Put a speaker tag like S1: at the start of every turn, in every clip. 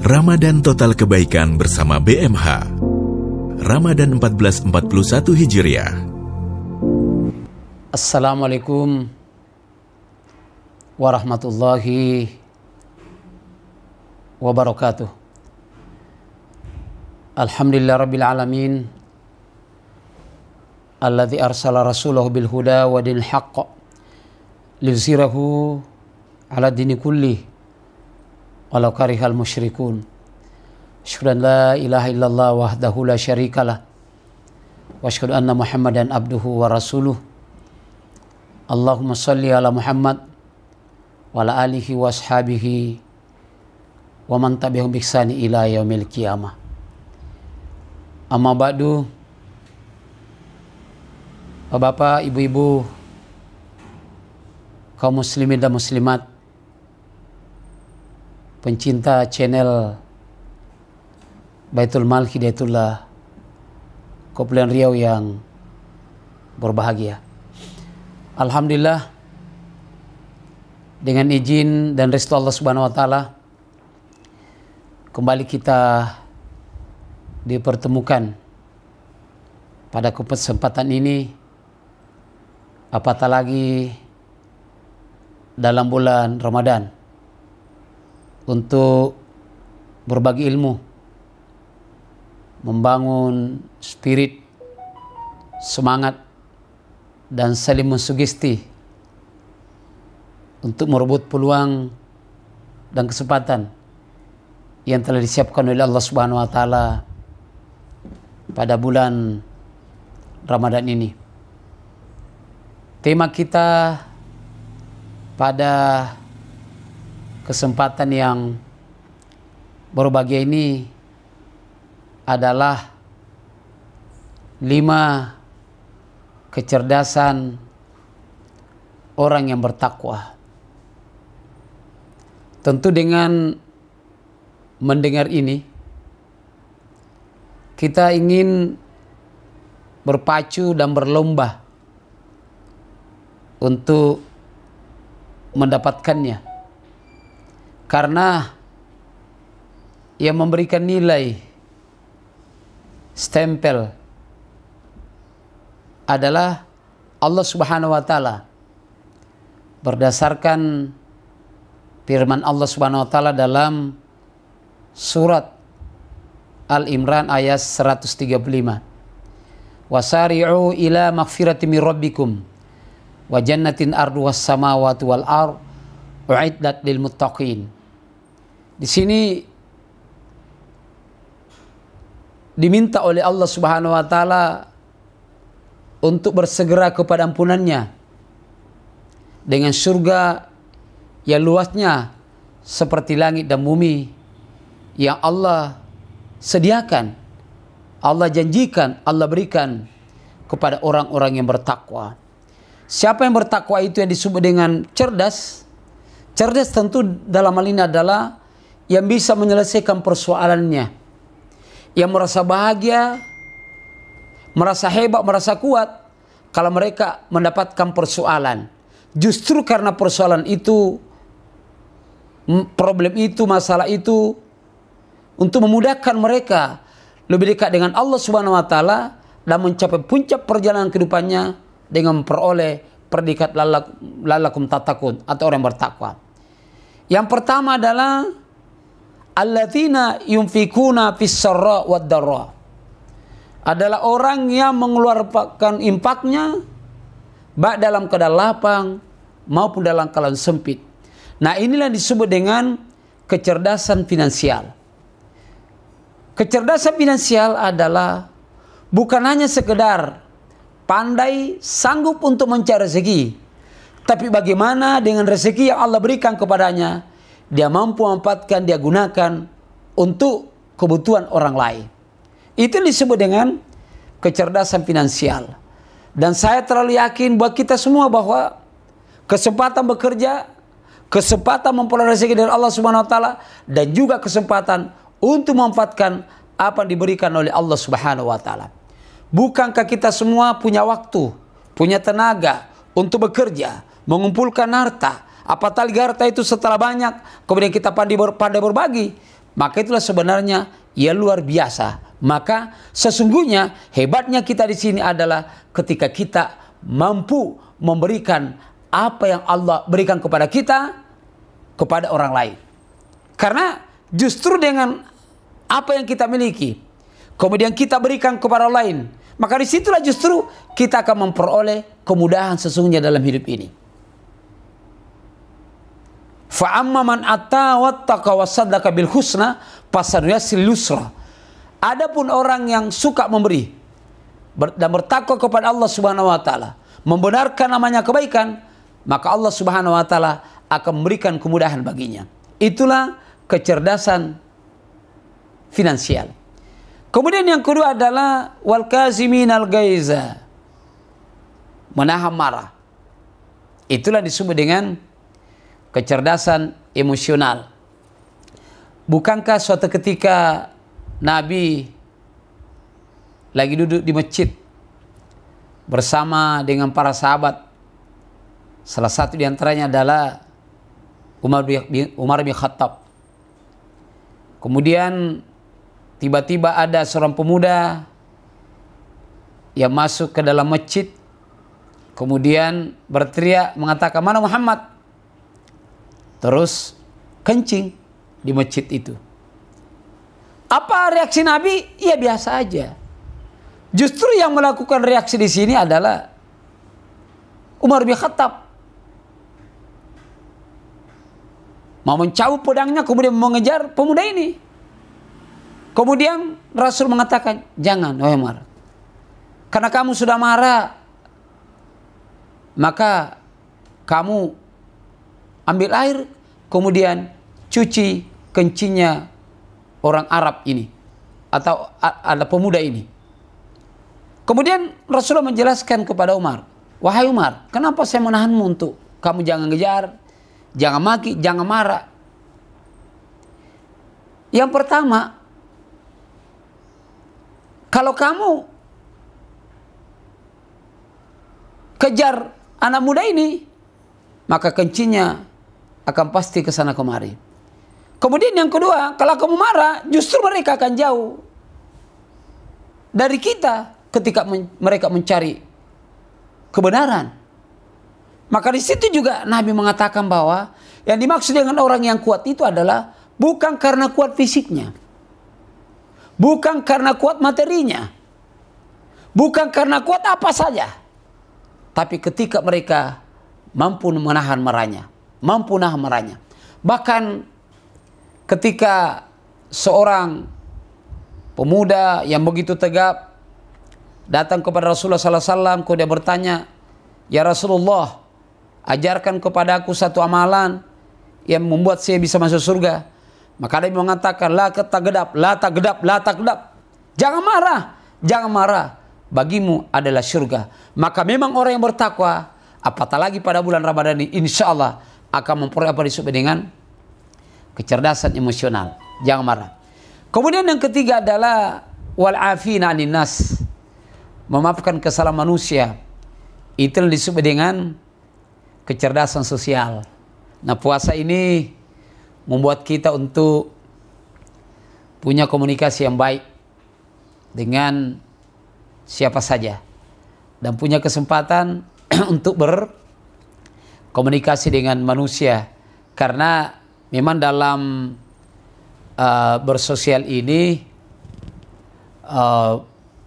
S1: Ramadan Total Kebaikan bersama BMH. Ramadan 1441 Hijriah.
S2: Assalamualaikum warahmatullahi wabarakatuh. Alhamdulillah Rabbil Alamin, alladzi arsala rasulahu bil huda wa dinil haqq liyuzhirahu ala dini kulli walau karihal musyrikun. Asyhadu an la ilaha illallah wahdahu la syarikalah wa asyhadu anna Muhammadan abduhu wa rasuluh. Allahumma salli ala Muhammad wa ala alihi wa ashabihi wa man tabi'ahum bi ihsani ila yaumil qiyamah. Amma ba'du. Bapak, ibu-ibu, kaum muslimin dan muslimat, pencinta channel Baitul Mal Hidayatullah Kepulauan Riau yang berbahagia. Alhamdulillah, dengan izin dan restu Allah Subhanahu wa taala, kembali kita dipertemukan pada kesempatan ini, apatah lagi dalam bulan Ramadan, untuk berbagi ilmu, membangun spirit, semangat, dan saling mensugesti untuk merebut peluang dan kesempatan yang telah disiapkan oleh Allah Subhanahu wa taala pada bulan Ramadan ini. Tema kita pada kesempatan yang berbahagia ini adalah 5 kecerdasan orang yang bertakwa. Tentu dengan mendengar ini, kita ingin berpacu dan berlomba untuk mendapatkannya, karena yang memberikan nilai stempel adalah Allah Subhanahu wa taala, berdasarkan firman Allah Subhanahu wa taala dalam surat Al-Imran ayat 135. Wasari'u ila maghfirati min rabbikum wa jannatin arduhas samawati wal ard u'iddat lil muttaqin. Di sini diminta oleh Allah Subhanahu wa taala untuk bersegera kepada ampunannya dengan surga yang luasnya seperti langit dan bumi yang Allah sediakan, Allah janjikan, Allah berikan kepada orang-orang yang bertakwa. Siapa yang bertakwa itu yang disebut dengan cerdas. Cerdas tentu dalam hal ini adalah yang bisa menyelesaikan persoalannya, yang merasa bahagia, merasa hebat, merasa kuat kalau mereka mendapatkan persoalan. Justru karena persoalan itu, problem itu, masalah itu, untuk memudahkan mereka lebih dekat dengan Allah Subhanahu wa taala dan mencapai puncak perjalanan kehidupannya dengan memperoleh predikat lalakum tattaqun, atau orang bertakwa. Yang pertama adalah alladzina yunfikuna fis sarra wad darra, adalah orang yang mengeluarkan infaknya baik dalam keadaan lapang maupun dalam keadaan sempit. Nah, inilah yang disebut dengan kecerdasan finansial. Kecerdasan finansial adalah bukan hanya sekedar pandai, sanggup untuk mencari rezeki, tapi bagaimana dengan rezeki yang Allah berikan kepadanya, dia mampu memanfaatkan, dia gunakan untuk kebutuhan orang lain. Itu disebut dengan kecerdasan finansial. Dan saya terlalu yakin buat kita semua bahwa kesempatan bekerja, kesempatan memperoleh rezeki dari Allah Subhanahu wa taala, dan juga kesempatan untuk memanfaatkan apa yang diberikan oleh Allah Subhanahu wa taala. Bukankah kita semua punya waktu, punya tenaga untuk bekerja, mengumpulkan harta, apatali harta itu setelah banyak, kemudian kita pandai berbagi, maka itulah sebenarnya ia luar biasa. Maka sesungguhnya hebatnya kita di sini adalah ketika kita mampu memberikan apa yang Allah berikan kepada kita kepada orang lain. Karena justru dengan apa yang kita miliki, kemudian kita berikan kepada orang lain, maka disitulah justru kita akan memperoleh kemudahan sesungguhnya dalam hidup ini. Fa'amma man atta wattaqa wa saddaqa bil husna fasanuyassir yusra. Adapun orang yang suka memberi dan bertakwa kepada Allah Subhanahu wa taala, membenarkan namanya kebaikan, maka Allah Subhanahu wa taala akan memberikan kemudahan baginya. Itulah kecerdasan finansial. Kemudian yang kedua adalah wal kaziminal gaiza, menahan marah. Itulah disebut dengan kecerdasan emosional. Bukankah suatu ketika Nabi lagi duduk di masjid bersama dengan para sahabat. Salah satu di antaranya adalah Umar bin Khattab. Kemudian tiba-tiba ada seorang pemuda yang masuk ke dalam masjid, kemudian berteriak mengatakan, "Mana Muhammad?" Terus kencing di masjid itu. Apa reaksi Nabi? Ya biasa aja. Justru yang melakukan reaksi di sini adalah Umar bin Khattab. Mau mencabut pedangnya, kemudian mengejar pemuda ini. Kemudian Rasul mengatakan, "Jangan, wahai Umar. Karena kamu sudah marah, maka kamu ambil air, kemudian cuci kencingnya orang Arab ini, atau ada pemuda ini." Kemudian Rasulullah menjelaskan kepada Umar, "Wahai Umar, kenapa saya menahanmu untuk kamu jangan ngejar, jangan maki, jangan marah?" Yang pertama, kalau kamu kejar anak muda ini, maka kencingnya akan pasti ke sana kemari. Kemudian yang kedua, kalau kamu marah, justru mereka akan jauh dari kita ketika mereka mencari kebenaran. Maka di situ juga Nabi mengatakan bahwa yang dimaksud dengan orang yang kuat itu adalah bukan karena kuat fisiknya, bukan karena kuat materinya, bukan karena kuat apa saja, tapi ketika mereka mampu menahan marahnya, mampu menahan marahnya. Bahkan ketika seorang pemuda yang begitu tegap datang kepada Rasulullah SAW, kemudian bertanya, "Ya Rasulullah, ajarkan kepada aku satu amalan yang membuat saya bisa masuk surga." Maka dia mengatakan, la tagedab, la tagedab, la tagedab. Jangan marah, jangan marah. Bagimu adalah surga. Maka memang orang yang bertakwa, apatah lagi pada bulan Ramadan ini, insya Allah akan memperoleh apa disebut dengan kecerdasan emosional. Jangan marah. Kemudian yang ketiga adalah wal afina 'anin nas, memaafkan kesalahan manusia. Itu yang disebut dengan kecerdasan sosial. Nah, puasa ini membuat kita untuk punya komunikasi yang baik dengan siapa saja dan punya kesempatan untuk berkomunikasi dengan manusia, karena memang dalam bersosial ini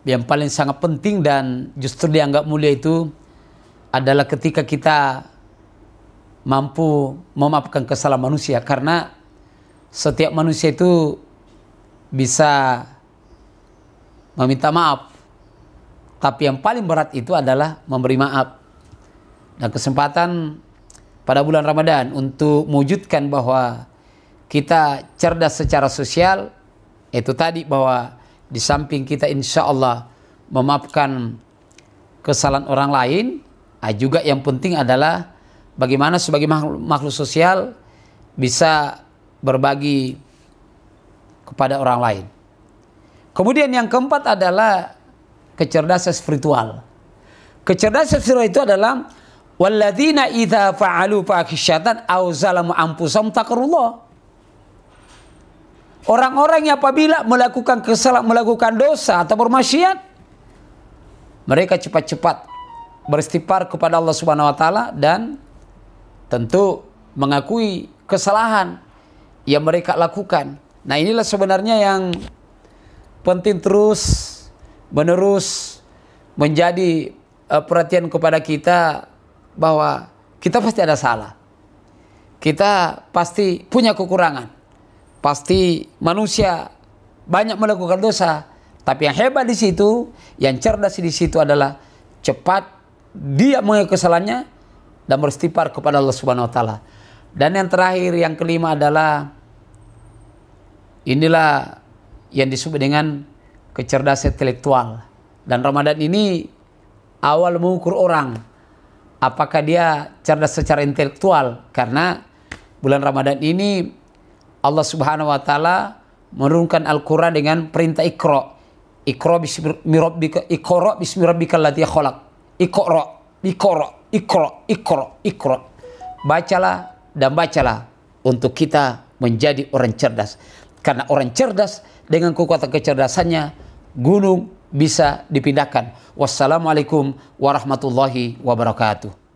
S2: yang paling sangat penting dan justru dianggap mulia itu adalah ketika kita mampu memaafkan kesalahan manusia, karena setiap manusia itu bisa meminta maaf, tapi yang paling berat itu adalah memberi maaf. Dan kesempatan pada bulan Ramadan untuk mewujudkan bahwa kita cerdas secara sosial, itu tadi bahwa di samping kita insya Allah memaafkan kesalahan orang lain, juga yang penting adalah bagaimana sebagai makhluk sosial bisa berbagi kepada orang lain. Kemudian yang keempat adalah kecerdasan spiritual. Kecerdasan spiritual itu adalah Walladzina idza fa'alu fahisyatan aw zalamu anfusahum takarullah. Orang-orang yang apabila melakukan kesalahan, melakukan dosa atau bermaksiat, mereka cepat-cepat beristighfar kepada Allah Subhanahu wa taala dan tentu mengakui kesalahan yang mereka lakukan. Nah, inilah sebenarnya yang penting terus menerus menjadi perhatian kepada kita, bahwa kita pasti ada salah. Kita pasti punya kekurangan. Pasti manusia banyak melakukan dosa, tapi yang hebat di situ, yang cerdas di situ adalah cepat dia mengakui kesalahannya dan beristighfar kepada Allah Subhanahu wa taala. Dan yang terakhir, yang kelima adalah inilah yang disebut dengan kecerdasan intelektual. Dan Ramadan ini awal mengukur orang apakah dia cerdas secara intelektual, karena bulan Ramadan ini Allah Subhanahu wa taala menurunkan Al-Qur'an dengan perintah Iqra. Iqra bismi rabbika, Iqra bismi rabbikal ladzi khalaq. Iqra. Bacalah dan bacalah untuk kita menjadi orang cerdas. Karena orang cerdas dengan kekuatan kecerdasannya, gunung bisa dipindahkan. Wassalamualaikum warahmatullahi wabarakatuh.